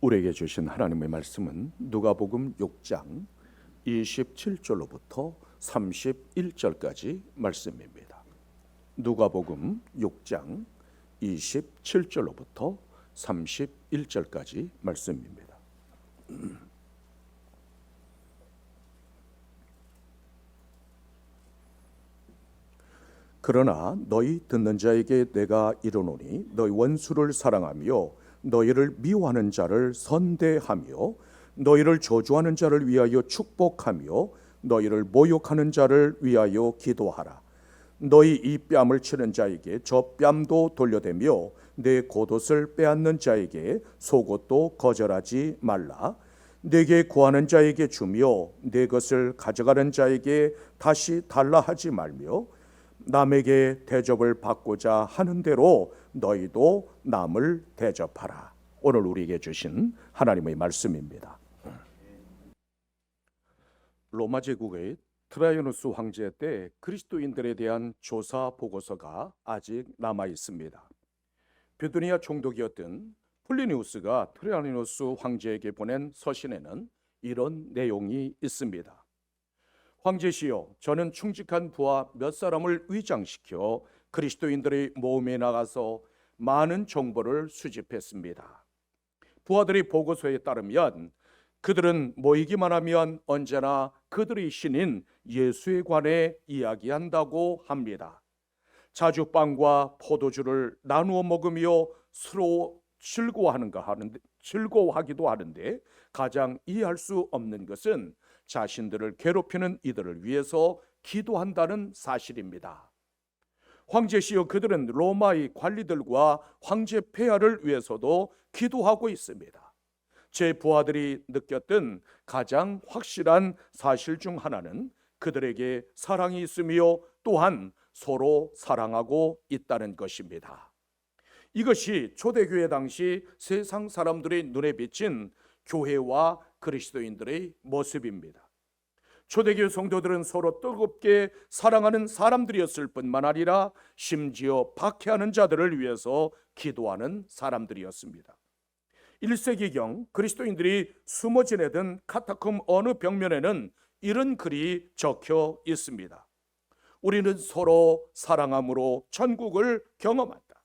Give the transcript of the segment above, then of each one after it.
우리에게 주신 하나님의 말씀은 누가복음 6장 27절로부터 31절까지 말씀입니다. 누가복음 6장 27절로부터 31절까지 말씀입니다. 그러나 너희 듣는 자에게 내가 이르노니 너희 원수를 사랑하며 너희를 미워하는 자를 선대하며 너희를 저주하는 자를 위하여 축복하며 너희를 모욕하는 자를 위하여 기도하라. 너희 이 뺨을 치는 자에게 저 뺨도 돌려대며 내 겉옷을 빼앗는 자에게 속옷도 거절하지 말라. 내게 구하는 자에게 주며 내 것을 가져가는 자에게 다시 달라 하지 말며 남에게 대접을 받고자 하는 대로 너희도 남을 대접하라. 오늘 우리에게 주신 하나님의 말씀입니다. 로마 제국의 트라이아누스 황제 때 그리스도인들에 대한 조사 보고서가 아직 남아 있습니다. 베두니아 총독이었던 플리니우스가 트라이아누스 황제에게 보낸 서신에는 이런 내용이 있습니다. 황제시여, 저는 충직한 부하 몇 사람을 위장시켜 그리스도인들의 모험에 나가서 많은 정보를 수집했습니다. 부하들의 보고서에 따르면 그들은 모이기만 하면 언제나 그들의 신인 예수에 관해 이야기한다고 합니다. 자주 빵과 포도주를 나누어 먹으며 서로 즐거워하기도 하는데 가장 이해할 수 없는 것은 자신들을 괴롭히는 이들을 위해서 기도한다는 사실입니다. 황제시여, 그들은 로마의 관리들과 황제 폐하를 위해서도 기도하고 있습니다. 제 부하들이 느꼈던 가장 확실한 사실 중 하나는 그들에게 사랑이 있으며 또한 서로 사랑하고 있다는 것입니다. 이것이 초대교회 당시 세상 사람들의 눈에 비친 교회와 그리스도인들의 모습입니다. 초대교회 성도들은 서로 뜨겁게 사랑하는 사람들이었을 뿐만 아니라 심지어 박해하는 자들을 위해서 기도하는 사람들이었습니다. 1세기경 그리스도인들이 숨어 지내던 카타콤 어느 벽면에는 이런 글이 적혀 있습니다. 우리는 서로 사랑함으로 천국을 경험한다.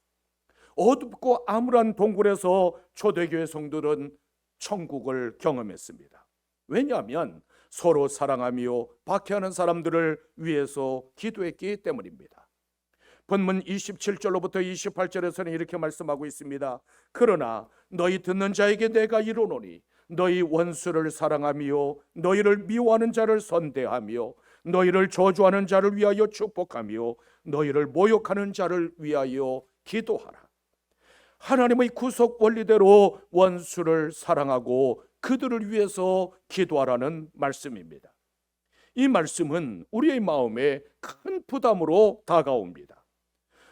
어둡고 암울한 동굴에서 초대교회 성도들은 천국을 경험했습니다. 왜냐하면 서로 사랑하며 박해하는 사람들을 위해서 기도했기 때문입니다. 본문 27절로부터 28절에서는 이렇게 말씀하고 있습니다. 그러나 너희 듣는 자에게 내가 이르노니 너희 원수를 사랑하며 너희를 미워하는 자를 선대하며 너희를 저주하는 자를 위하여 축복하며 너희를 모욕하는 자를 위하여 기도하라. 하나님의 구속 원리대로 원수를 사랑하고 그들을 위해서 기도하라는 말씀입니다. 이 말씀은 우리의 마음에 큰 부담으로 다가옵니다.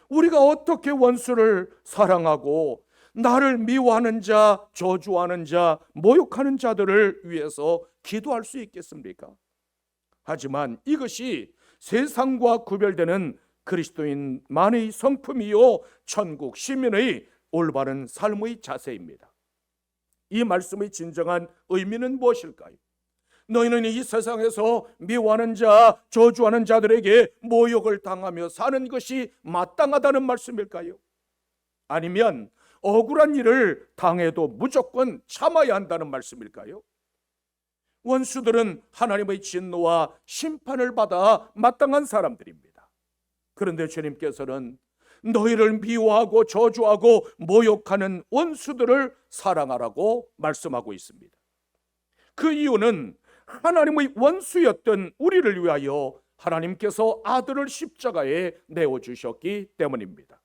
우리가 어떻게 원수를 사랑하고 나를 미워하는 자, 저주하는 자, 모욕하는 자들을 위해서 기도할 수 있겠습니까? 하지만 이것이 세상과 구별되는 그리스도인만의 성품이요 천국 시민의 올바른 삶의 자세입니다. 이 말씀의 진정한 의미는 무엇일까요? 너희는 이 세상에서 미워하는 자, 저주하는 자들에게 모욕을 당하며 사는 것이 마땅하다는 말씀일까요? 아니면 억울한 일을 당해도 무조건 참아야 한다는 말씀일까요? 원수들은 하나님의 진노와 심판을 받아 마땅한 사람들입니다. 그런데 주님께서는 너희를 미워하고 저주하고 모욕하는 원수들을 사랑하라고 말씀하고 있습니다. 그 이유는 하나님의 원수였던 우리를 위하여 하나님께서 아들을 십자가에 내어주셨기 때문입니다.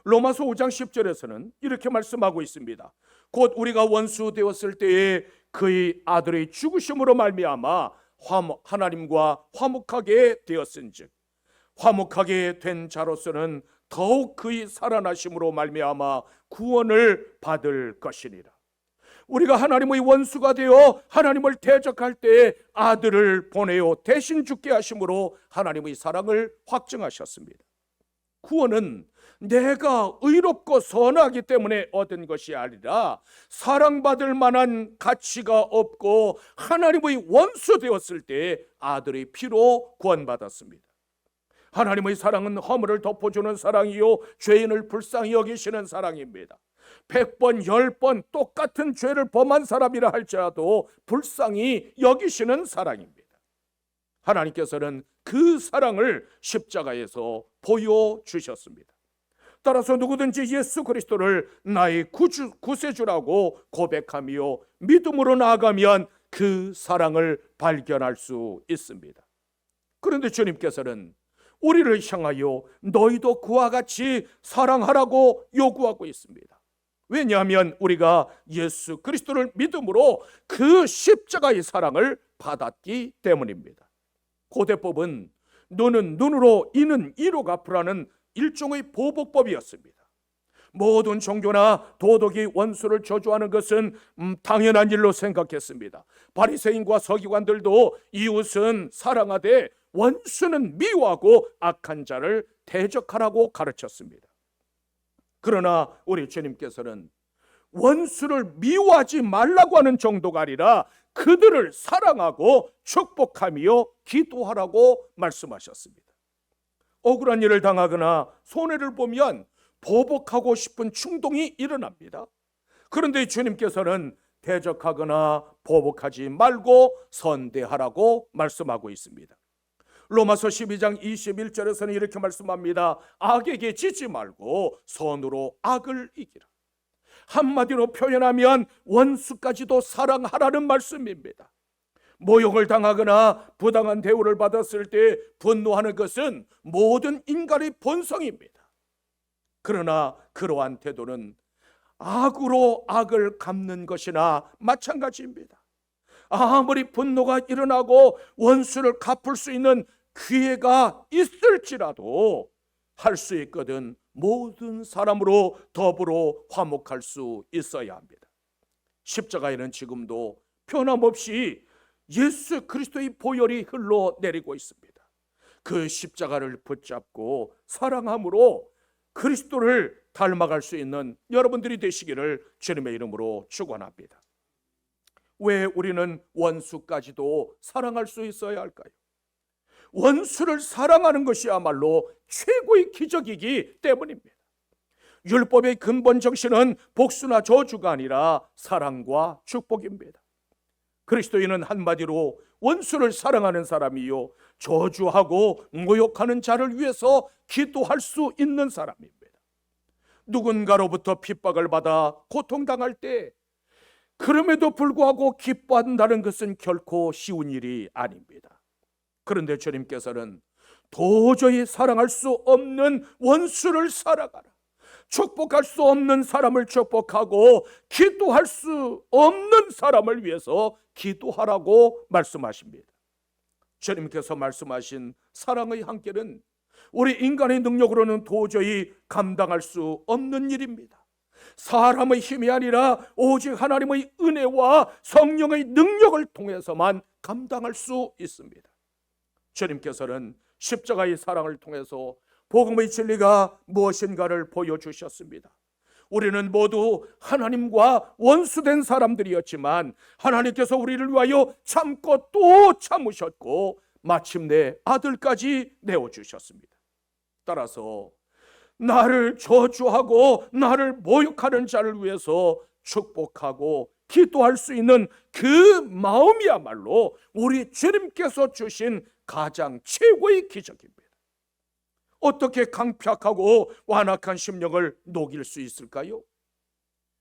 로마서 5장 10절에서는 이렇게 말씀하고 있습니다. 곧 우리가 원수 되었을 때에 그의 아들의 죽으심으로 말미암아 하나님과 화목하게 되었은즉 화목하게 된 자로서는 더욱 그의 살아나심으로 말미암아 구원을 받을 것이니라. 우리가 하나님의 원수가 되어 하나님을 대적할 때에 아들을 보내어 대신 죽게 하심으로 하나님의 사랑을 확증하셨습니다. 구원은 내가 의롭고 선하기 때문에 얻은 것이 아니라 사랑받을 만한 가치가 없고 하나님의 원수 되었을 때 아들의 피로 구원받았습니다. 하나님의 사랑은 허물을 덮어주는 사랑이요 죄인을 불쌍히 여기시는 사랑입니다. 100번 10번 똑같은 죄를 범한 사람이라 할지라도 불쌍히 여기시는 사랑입니다. 하나님께서는 그 사랑을 십자가에서 보여주셨습니다. 따라서 누구든지 예수 그리스도를 나의 구세주라고 고백하며 믿음으로 나아가면 그 사랑을 발견할 수 있습니다. 그런데 주님께서는 우리를 향하여 너희도 그와 같이 사랑하라고 요구하고 있습니다. 왜냐하면 우리가 예수 그리스도를 믿음으로 그 십자가의 사랑을 받았기 때문입니다. 고대법은 눈은 눈으로 이는 이로 갚으라는 일종의 보복법이었습니다. 모든 종교나 도덕이 원수를 저주하는 것은 당연한 일로 생각했습니다. 바리새인과 서기관들도 이웃은 사랑하되 원수는 미워하고 악한 자를 대적하라고 가르쳤습니다. 그러나 우리 주님께서는 원수를 미워하지 말라고 하는 정도가 아니라 그들을 사랑하고 축복하며 기도하라고 말씀하셨습니다. 억울한 일을 당하거나 손해를 보면 보복하고 싶은 충동이 일어납니다. 그런데 주님께서는 대적하거나 보복하지 말고 선대하라고 말씀하고 있습니다. 로마서 12장 21절에서는 이렇게 말씀합니다. 악에게 지지 말고 선으로 악을 이기라. 한마디로 표현하면 원수까지도 사랑하라는 말씀입니다. 모욕을 당하거나 부당한 대우를 받았을 때 분노하는 것은 모든 인간의 본성입니다. 그러나 그러한 태도는 악으로 악을 갚는 것이나 마찬가지입니다. 아무리 분노가 일어나고 원수를 갚을 수 있는 기회가 있을지라도 할 수 있거든 모든 사람으로 더불어 화목할 수 있어야 합니다. 십자가에는 지금도 변함없이 예수 그리스도의 보혈이 흘러내리고 있습니다. 그 십자가를 붙잡고 사랑함으로 그리스도를 닮아갈 수 있는 여러분들이 되시기를 주님의 이름으로 축원합니다. 왜 우리는 원수까지도 사랑할 수 있어야 할까요? 원수를 사랑하는 것이야말로 최고의 기적이기 때문입니다. 율법의 근본 정신은 복수나 저주가 아니라 사랑과 축복입니다. 그리스도인은 한마디로 원수를 사랑하는 사람이요 저주하고 모욕하는 자를 위해서 기도할 수 있는 사람입니다. 누군가로부터 핍박을 받아 고통당할 때 그럼에도 불구하고 기뻐한다는 것은 결코 쉬운 일이 아닙니다. 그런데 주님께서는 도저히 사랑할 수 없는 원수를 사랑하라, 축복할 수 없는 사람을 축복하고 기도할 수 없는 사람을 위해서 기도하라고 말씀하십니다. 주님께서 말씀하신 사랑의 한계는 우리 인간의 능력으로는 도저히 감당할 수 없는 일입니다. 사람의 힘이 아니라 오직 하나님의 은혜와 성령의 능력을 통해서만 감당할 수 있습니다. 주님께서는 십자가의 사랑을 통해서 복음의 진리가 무엇인가를 보여주셨습니다. 우리는 모두 하나님과 원수된 사람들이었지만 하나님께서 우리를 위하여 참고 또 참으셨고 마침내 아들까지 내어주셨습니다. 따라서 나를 저주하고 나를 모욕하는 자를 위해서 축복하고 기도할 수 있는 그 마음이야말로 우리 주님께서 주신 가장 최고의 기적입니다. 어떻게 강팍하고 완악한 심령을 녹일 수 있을까요?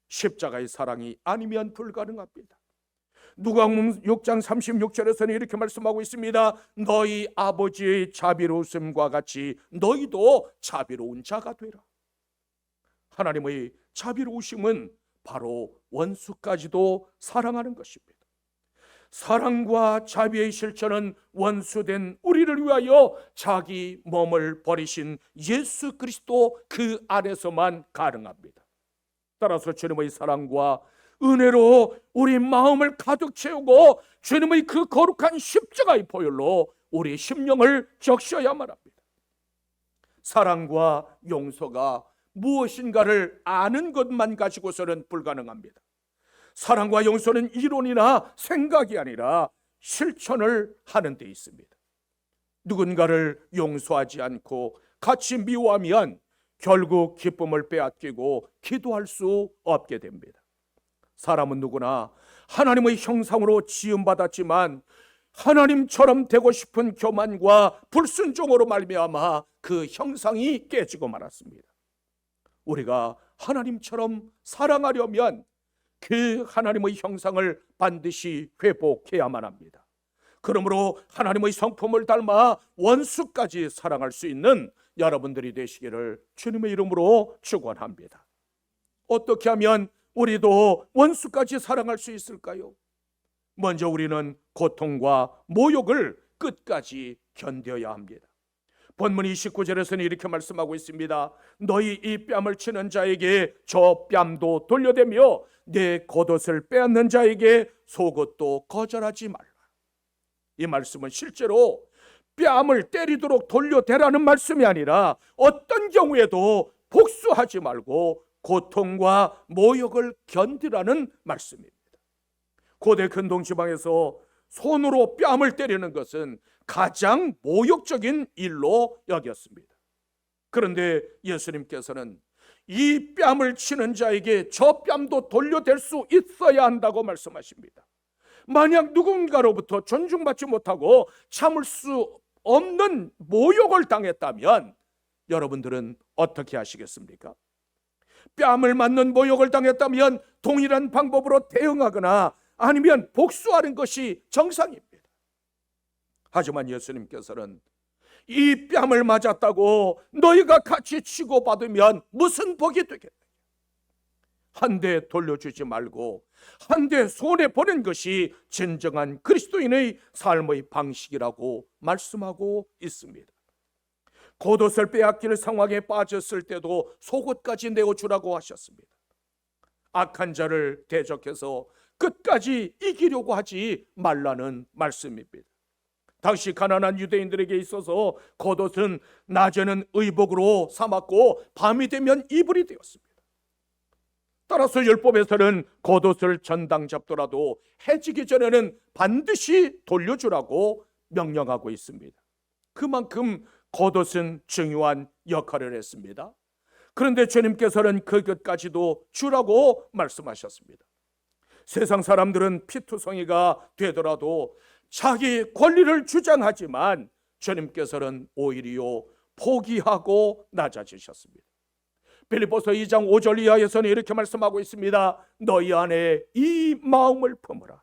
십자가의 사랑이 아니면 불가능합니다. 누가복음 6장 36절에서는 이렇게 말씀하고 있습니다. 너희 아버지의 자비로우심과 같이 너희도 자비로운 자가 되라. 하나님의 자비로우심은 바로 원수까지도 사랑하는 것입니다. 사랑과 자비의 실천은 원수된 우리를 위하여 자기 몸을 버리신 예수 그리스도 그 안에서만 가능합니다. 따라서 주님의 사랑과 은혜로 우리 마음을 가득 채우고 주님의 그 거룩한 십자가의 보혈로 우리 심령을 적셔야만 합니다. 사랑과 용서가 무엇인가를 아는 것만 가지고서는 불가능합니다. 사랑과 용서는 이론이나 생각이 아니라 실천을 하는 데 있습니다. 누군가를 용서하지 않고 같이 미워하면 결국 기쁨을 빼앗기고 기도할 수 없게 됩니다. 사람은 누구나 하나님의 형상으로 지음받았지만 하나님처럼 되고 싶은 교만과 불순종으로 말미암아 그 형상이 깨지고 말았습니다. 우리가 하나님처럼 사랑하려면 그 하나님의 형상을 반드시 회복해야만 합니다. 그러므로 하나님의 성품을 닮아 원수까지 사랑할 수 있는 여러분들이 되시기를 주님의 이름으로 축원합니다. 어떻게 하면 우리도 원수까지 사랑할 수 있을까요? 먼저 우리는 고통과 모욕을 끝까지 견뎌야 합니다. 본문 29절에서는 이렇게 말씀하고 있습니다. 너희 이 뺨을 치는 자에게 저 뺨도 돌려대며 내 겉옷을 빼앗는 자에게 속옷도 거절하지 말라. 이 말씀은 실제로 뺨을 때리도록 돌려대라는 말씀이 아니라 어떤 경우에도 복수하지 말고 고통과 모욕을 견디라는 말씀입니다. 고대 근동지방에서 손으로 뺨을 때리는 것은 가장 모욕적인 일로 여겼습니다. 그런데 예수님께서는 이 뺨을 치는 자에게 저 뺨도 돌려댈 수 있어야 한다고 말씀하십니다. 만약 누군가로부터 존중받지 못하고 참을 수 없는 모욕을 당했다면 여러분들은 어떻게 하시겠습니까? 뺨을 맞는 모욕을 당했다면 동일한 방법으로 대응하거나 아니면 복수하는 것이 정상입니다. 하지만 예수님께서는 이 뺨을 맞았다고 너희가 같이 치고받으면 무슨 복이 되겠느냐? 한 대 돌려주지 말고 한 대 손해보는 것이 진정한 그리스도인의 삶의 방식이라고 말씀하고 있습니다. 겉옷을 빼앗길 상황에 빠졌을 때도 속옷까지 내어주라고 하셨습니다. 악한 자를 대적해서 끝까지 이기려고 하지 말라는 말씀입니다. 당시 가난한 유대인들에게 있어서 겉옷은 낮에는 의복으로 삼았고 밤이 되면 이불이 되었습니다. 따라서 율법에서는 겉옷을 전당 잡더라도 해지기 전에는 반드시 돌려주라고 명령하고 있습니다. 그만큼 겉옷은 중요한 역할을 했습니다. 그런데 주님께서는 그것까지도 주라고 말씀하셨습니다. 세상 사람들은 피투성이가 되더라도 자기 권리를 주장하지만 주님께서는 오히려 포기하고 낮아지셨습니다. 빌립보서 2장 5절 이하에서는 이렇게 말씀하고 있습니다. 너희 안에 이 마음을 품으라.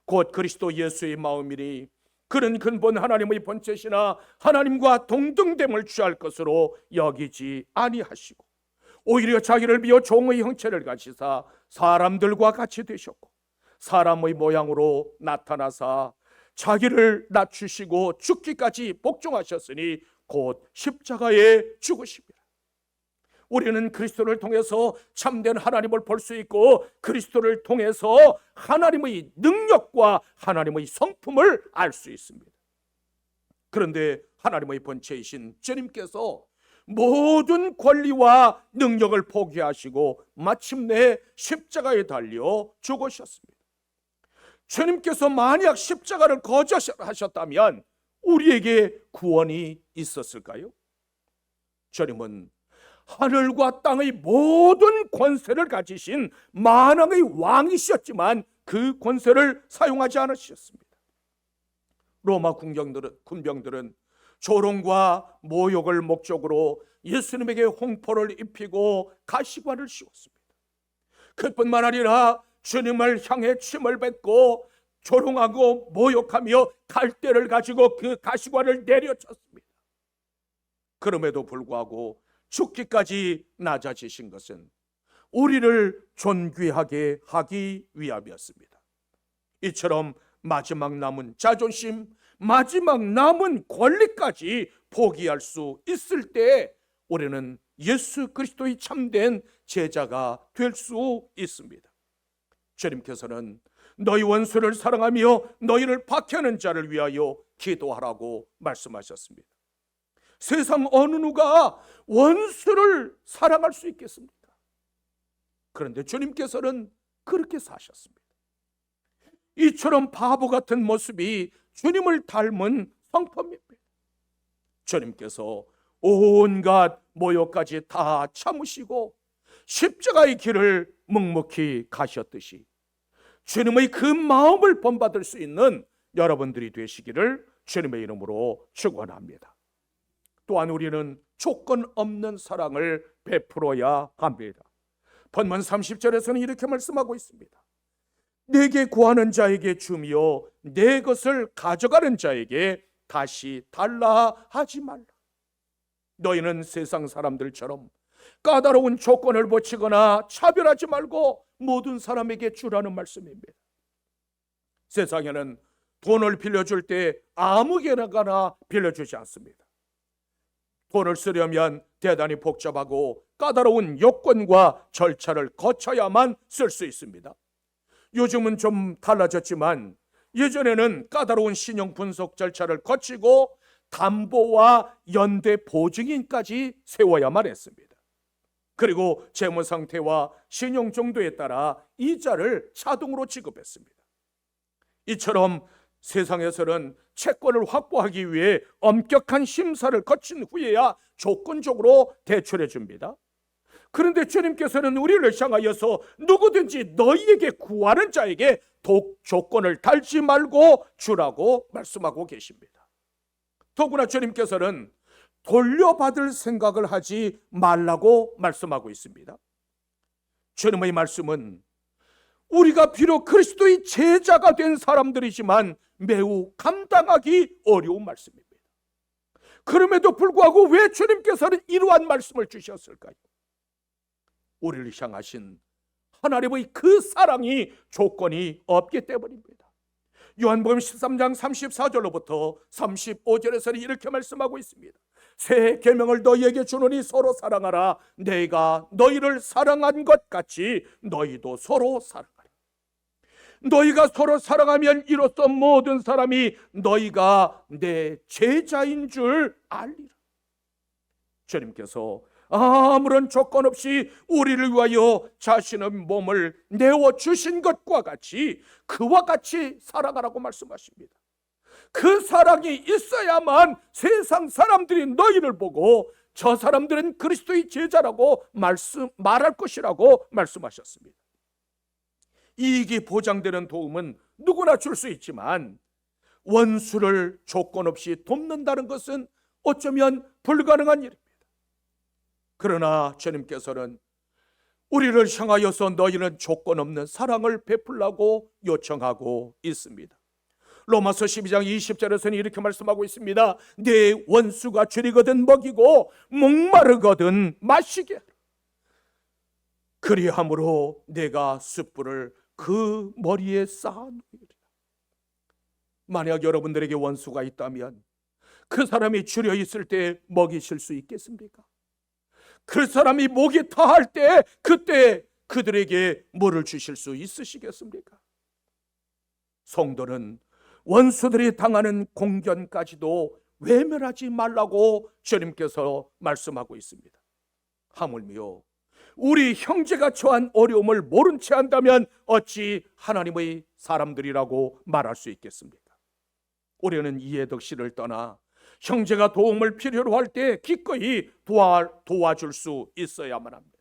곧 그리스도 예수의 마음이니 그는 근본 하나님의 본체시나 하나님과 동등됨을 취할 것으로 여기지 아니하시고 오히려 자기를 비워 종의 형체를 가지사 사람들과 같이 되셨고 사람의 모양으로 나타나사 자기를 낮추시고 죽기까지 복종하셨으니 곧 십자가에 죽으십니다. 우리는 그리스도를 통해서 참된 하나님을 볼 수 있고 그리스도를 통해서 하나님의 능력과 하나님의 성품을 알 수 있습니다. 그런데 하나님의 본체이신 주님께서 모든 권리와 능력을 포기하시고 마침내 십자가에 달려 죽으셨습니다. 주님께서 만약 십자가를 거절하셨다면 우리에게 구원이 있었을까요? 주님은 하늘과 땅의 모든 권세를 가지신 만왕의 왕이셨지만 그 권세를 사용하지 않으셨습니다. 로마 군병들은 조롱과 모욕을 목적으로 예수님에게 홍포를 입히고 가시관을 씌웠습니다. 그뿐만 아니라 주님을 향해 침을 뱉고 조롱하고 모욕하며 갈대를 가지고 그 가시관을 내려쳤습니다. 그럼에도 불구하고 죽기까지 낮아지신 것은 우리를 존귀하게 하기 위함이었습니다. 이처럼 마지막 남은 자존심, 마지막 남은 권리까지 포기할 수 있을 때 우리는 예수 그리스도의 참된 제자가 될 수 있습니다. 주님께서는 너희 원수를 사랑하며 너희를 박해하는 자를 위하여 기도하라고 말씀하셨습니다. 세상 어느 누가 원수를 사랑할 수 있겠습니까? 그런데 주님께서는 그렇게 사셨습니다. 이처럼 바보 같은 모습이 주님을 닮은 성품입니다. 주님께서 온갖 모욕까지 다 참으시고 십자가의 길을 묵묵히 가셨듯이 주님의 그 마음을 본받을 수 있는 여러분들이 되시기를 주님의 이름으로 축원합니다. 또한 우리는 조건 없는 사랑을 베풀어야 합니다. 본문 30절에서는 이렇게 말씀하고 있습니다. 내게 구하는 자에게 주며 내 것을 가져가는 자에게 다시 달라 하지 말라. 너희는 세상 사람들처럼 까다로운 조건을 붙이거나 차별하지 말고 모든 사람에게 주라는 말씀입니다. 세상에는 돈을 빌려줄 때 아무개나가나 빌려주지 않습니다. 돈을 쓰려면 대단히 복잡하고 까다로운 요건과 절차를 거쳐야만 쓸 수 있습니다. 요즘은 좀 달라졌지만 예전에는 까다로운 신용 분석 절차를 거치고 담보와 연대 보증인까지 세워야만 했습니다. 그리고 재무 상태와 신용 정도에 따라 이자를 자동으로 지급했습니다. 이처럼 세상에서는 채권을 확보하기 위해 엄격한 심사를 거친 후에야 조건적으로 대출해 줍니다. 그런데 주님께서는 우리를 향하여서 누구든지 너희에게 구하는 자에게 조건을 달지 말고 주라고 말씀하고 계십니다. 더구나 주님께서는 돌려받을 생각을 하지 말라고 말씀하고 있습니다. 주님의 말씀은 우리가 비록 그리스도의 제자가 된 사람들이지만 매우 감당하기 어려운 말씀입니다. 그럼에도 불구하고 왜 주님께서는 이러한 말씀을 주셨을까요? 우리를 향하신 하나님의 그 사랑이 조건이 없기 때문입니다. 요한복음 13장 34절로부터 35절에서는 이렇게 말씀하고 있습니다. 새 계명을 너희에게 주노니 서로 사랑하라. 내가 너희를 사랑한 것 같이 너희도 서로 사랑하라. 너희가 서로 사랑하면 이로써 모든 사람이 너희가 내 제자인 줄 알리라. 주님께서 아무런 조건 없이 우리를 위하여 자신의 몸을 내어주신 것과 같이 그와 같이 사랑하라고 말씀하십니다. 그 사랑이 있어야만 세상 사람들이 너희를 보고 저 사람들은 그리스도의 제자라고 말할 것이라고 말씀하셨습니다. 이익이 보장되는 도움은 누구나 줄 수 있지만 원수를 조건 없이 돕는다는 것은 어쩌면 불가능한 일입니다. 그러나 주님께서는 우리를 향하여서 너희는 조건 없는 사랑을 베풀라고 요청하고 있습니다. 로마서 12장 20절에서는 이렇게 말씀하고 있습니다. 내 원수가 줄이거든 먹이고 목마르거든 마시게 하라. 그리함으로 내가 숯불을 그 머리에 쌓아놓으리라. 만약 여러분들에게 원수가 있다면 그 사람이 줄여 있을 때 먹이실 수 있겠습니까? 그 사람이 목이 타할 때 그때 그들에게 뭐를 주실 수 있으시겠습니까? 성도는 원수들이 당하는 공견까지도 외면하지 말라고 주님께서 말씀하고 있습니다. 하물며 우리 형제가 처한 어려움을 모른 채 한다면 어찌 하나님의 사람들이라고 말할 수 있겠습니까? 우리는 이해 덕시를 떠나 형제가 도움을 필요로 할 때 기꺼이 도와줄 수 있어야만 합니다.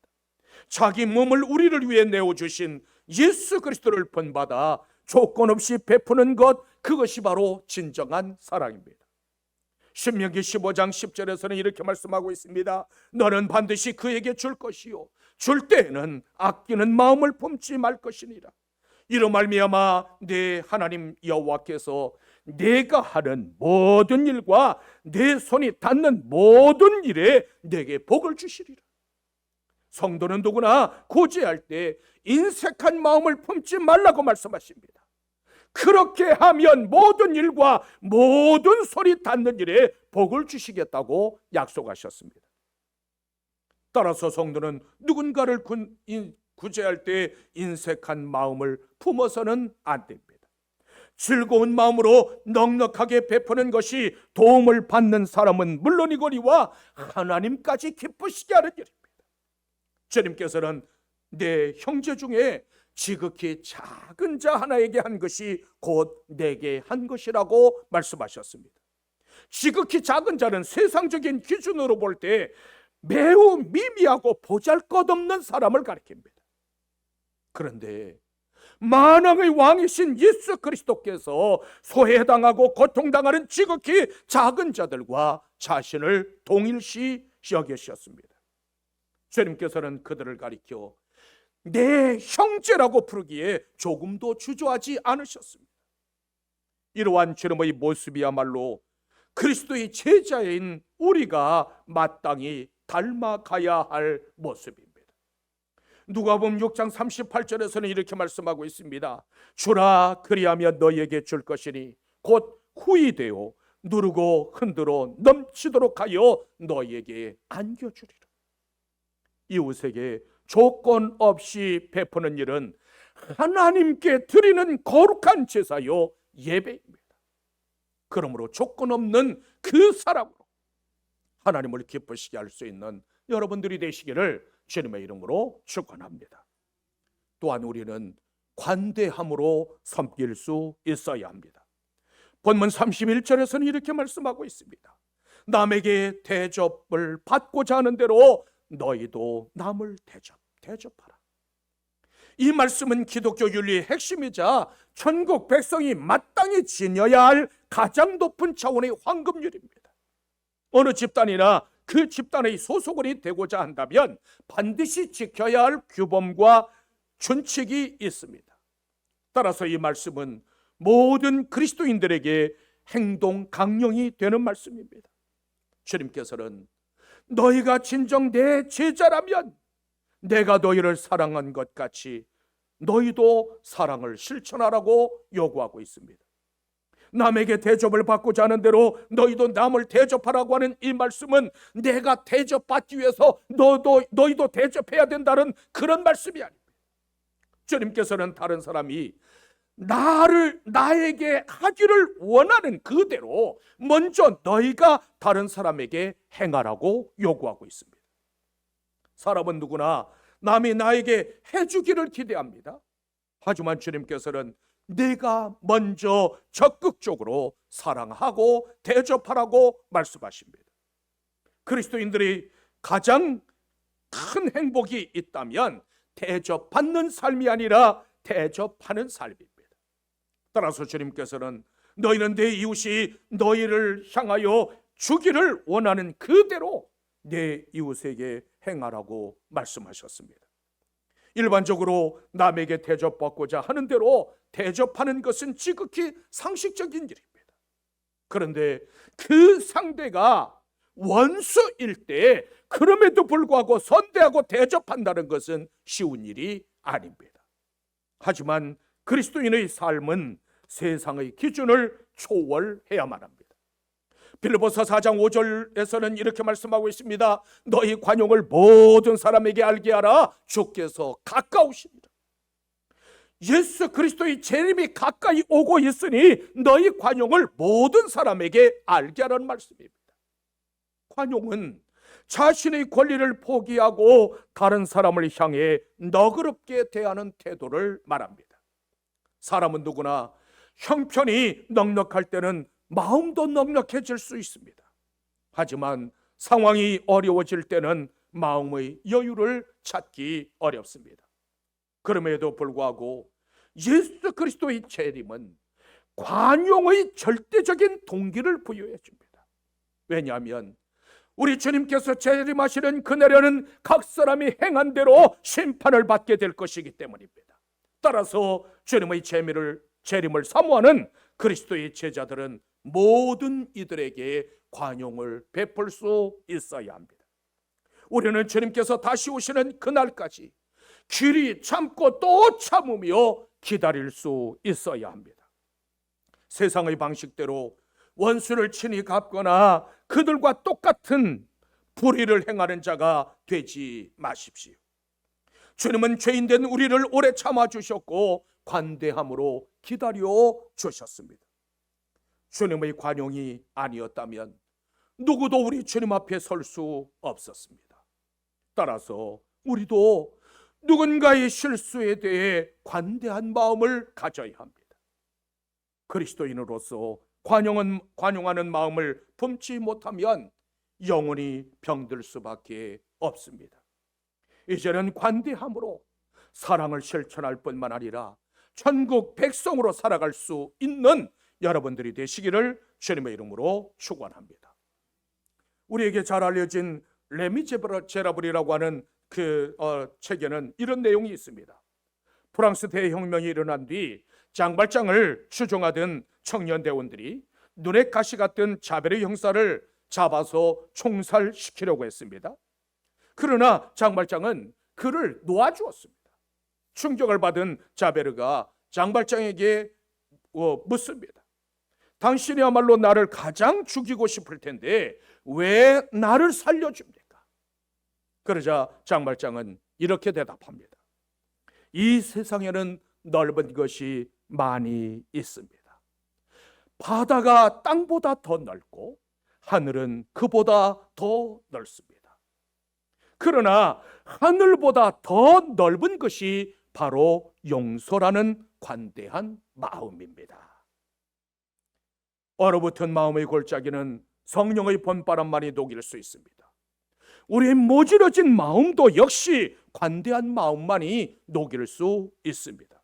자기 몸을 우리를 위해 내어주신 예수 그리스도를 본받아 조건 없이 베푸는 것, 그것이 바로 진정한 사랑입니다. 신명기 15장 10절에서는 이렇게 말씀하고 있습니다. 너는 반드시 그에게 줄 것이요 줄 때에는 아끼는 마음을 품지 말 것이니라. 이로 말미암아 내 하나님 여호와께서 내가 하는 모든 일과 내 손이 닿는 모든 일에 내게 복을 주시리라. 성도는 누구나 고지할 때 인색한 마음을 품지 말라고 말씀하십니다. 그렇게 하면 모든 일과 모든 소리 닿는 일에 복을 주시겠다고 약속하셨습니다. 따라서 성도는 누군가를 구제할 때 인색한 마음을 품어서는 안 됩니다. 즐거운 마음으로 넉넉하게 베푸는 것이 도움을 받는 사람은 물론이거니와 하나님까지 기쁘시게 하는 일입니다. 주님께서는 내 형제 중에 지극히 작은 자 하나에게 한 것이 곧 내게 한 것이라고 말씀하셨습니다. 지극히 작은 자는 세상적인 기준으로 볼 때 매우 미미하고 보잘것없는 사람을 가리킵니다. 그런데 만왕의 왕이신 예수 그리스도께서 소외당하고 고통당하는 지극히 작은 자들과 자신을 동일시 여기셨습니다. 주님께서는 그들을 가리켜 내 형제라고 부르기에 조금도 주저하지 않으셨습니다. 이러한 주님의 모습이야말로 그리스도의 제자인 우리가 마땅히 닮아가야 할 모습입니다. 누가복음 6장 38절에서는 이렇게 말씀하고 있습니다. 주라 그리하면 너희에게 줄 것이니 곧 후히 되어 누르고 흔들어 넘치도록 하여 너희에게 안겨주리라. 이웃에게 조건 없이 베푸는 일은 하나님께 드리는 거룩한 제사요 예배입니다. 그러므로 조건 없는 그 사랑으로 하나님을 기쁘시게 할 수 있는 여러분들이 되시기를 주님의 이름으로 축원합니다. 또한 우리는 관대함으로 섬길 수 있어야 합니다. 본문 31절에서는 이렇게 말씀하고 있습니다. 남에게 대접을 받고자 하는 대로 너희도 남을 대접하라. 이 말씀은 기독교 윤리의 핵심이자 천국 백성이 마땅히 지녀야 할 가장 높은 차원의 황금률입니다. 어느 집단이나 그 집단의 소속원이 되고자 한다면 반드시 지켜야 할 규범과 준칙이 있습니다. 따라서 이 말씀은 모든 그리스도인들에게 행동 강령이 되는 말씀입니다. 주님께서는 너희가 진정 내 제자라면 내가 너희를 사랑한 것 같이 너희도 사랑을 실천하라고 요구하고 있습니다. 남에게 대접을 받고자 하는 대로 너희도 남을 대접하라고 하는 이 말씀은 내가 대접받기 위해서 너희도 대접해야 된다는 그런 말씀이 아닙니다. 주님께서는 다른 사람이 나에게 하기를 원하는 그대로 먼저 너희가 다른 사람에게 행하라고 요구하고 있습니다. 사람은 누구나 남이 나에게 해주기를 기대합니다. 하지만 주님께서는 내가 먼저 적극적으로 사랑하고 대접하라고 말씀하십니다. 그리스도인들이 가장 큰 행복이 있다면 대접받는 삶이 아니라 대접하는 삶입니다. 따라서 주님께서는 너희는 내 이웃이 너희를 향하여 주기를 원하는 그대로 내 이웃에게 행하라고 말씀하셨습니다. 일반적으로 남에게 대접받고자 하는 대로 대접하는 것은 지극히 상식적인 일입니다. 그런데 그 상대가 원수일 때 그럼에도 불구하고 선대하고 대접한다는 것은 쉬운 일이 아닙니다. 하지만 그리스도인의 삶은 세상의 기준을 초월해야만 합니다. 빌립보서 4장 5절에서는 이렇게 말씀하고 있습니다. 너희 관용을 모든 사람에게 알게 하라. 주께서 가까우십니다. 예수 그리스도의 재림이 가까이 오고 있으니 너희 관용을 모든 사람에게 알게 하라는 말씀입니다. 관용은 자신의 권리를 포기하고 다른 사람을 향해 너그럽게 대하는 태도를 말합니다. 사람은 누구나 형편이 넉넉할 때는 마음도 넉넉해질 수 있습니다. 하지만 상황이 어려워질 때는 마음의 여유를 찾기 어렵습니다. 그럼에도 불구하고 예수 그리스도의 재림은 관용의 절대적인 동기를 부여해 줍니다. 왜냐하면 우리 주님께서 재림하시는 그날에는 각 사람이 행한 대로 심판을 받게 될 것이기 때문입니다. 따라서 주님의 재림을 사모하는 그리스도의 제자들은 모든 이들에게 관용을 베풀 수 있어야 합니다. 우리는 주님께서 다시 오시는 그날까지 길이 참고 또 참으며 기다릴 수 있어야 합니다. 세상의 방식대로 원수를 친히 갚거나 그들과 똑같은 불의를 행하는 자가 되지 마십시오. 주님은 죄인된 우리를 오래 참아주셨고 관대함으로 기다려 주셨습니다. 주님의 관용이 아니었다면 누구도 우리 주님 앞에 설 수 없었습니다. 따라서 우리도 누군가의 실수에 대해 관대한 마음을 가져야 합니다. 그리스도인으로서 관용하는 마음을 품지 못하면 영원히 병들 수밖에 없습니다. 이제는 관대함으로 사랑을 실천할 뿐만 아니라 천국 백성으로 살아갈 수 있는 여러분들이 되시기를 주님의 이름으로 축원합니다. 우리에게 잘 알려진 레미제라블이라고 하는 그 책에는 이런 내용이 있습니다. 프랑스 대혁명이 일어난 뒤 장발장을 추종하던 청년 대원들이 눈에 가시 같은 자베르 형사를 잡아서 총살시키려고 했습니다. 그러나 장발장은 그를 놓아주었습니다. 충격을 받은 자베르가 장발장에게 묻습니다. 당신이야말로 나를 가장 죽이고 싶을 텐데 왜 나를 살려줍니까? 그러자 장발장은 이렇게 대답합니다. 이 세상에는 넓은 것이 많이 있습니다. 바다가 땅보다 더 넓고 하늘은 그보다 더 넓습니다. 그러나 하늘보다 더 넓은 것이 바로 용서라는 관대한 마음입니다. 얼어붙은 마음의 골짜기는 성령의 봄바람만이 녹일 수 있습니다. 우리의 모질어진 마음도 역시 관대한 마음만이 녹일 수 있습니다.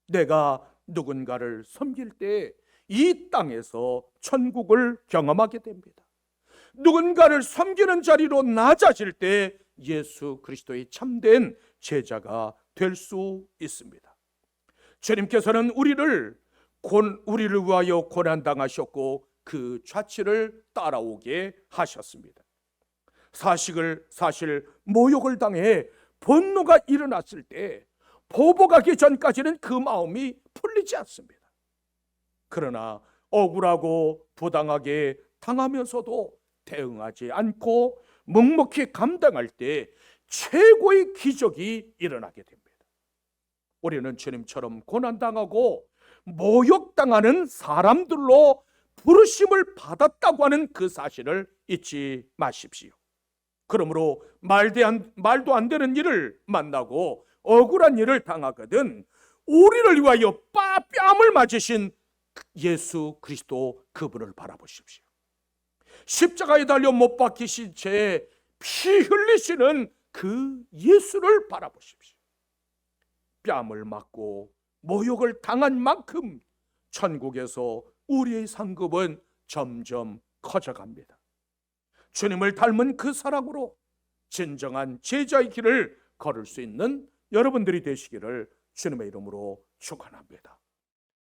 내가 누군가를 섬길 때 이 땅에서 천국을 경험하게 됩니다. 누군가를 섬기는 자리로 낮아질 때 예수 그리스도의 참된 제자가 될 수 있습니다. 주님께서는 우리를 위하여 고난당하셨고 그 좌치를 따라오게 하셨습니다. 사실 모욕을 당해 분노가 일어났을 때 보복하기 전까지는 그 마음이 풀리지 않습니다. 그러나 억울하고 부당하게 당하면서도 대응하지 않고 묵묵히 감당할 때 최고의 기적이 일어나게 됩니다. 우리는 주님처럼 고난당하고 모욕당하는 사람들로 부르심을 받았다고 하는 그 사실을 잊지 마십시오. 그러므로 말도 안 되는 일을 만나고 억울한 일을 당하거든 우리를 위하여 뺨을 맞으신 예수 그리스도 그분을 바라보십시오. 십자가에 달려 못 박히신 채 피 흘리시는 그 예수를 바라보십시오. 뺨을 맞고 모욕을 당한 만큼 천국에서 우리의 상급은 점점 커져갑니다. 주님을 닮은 그 사랑으로 진정한 제자의 길을 걸을 수 있는 여러분들이 되시기를 주님의 이름으로 축원합니다.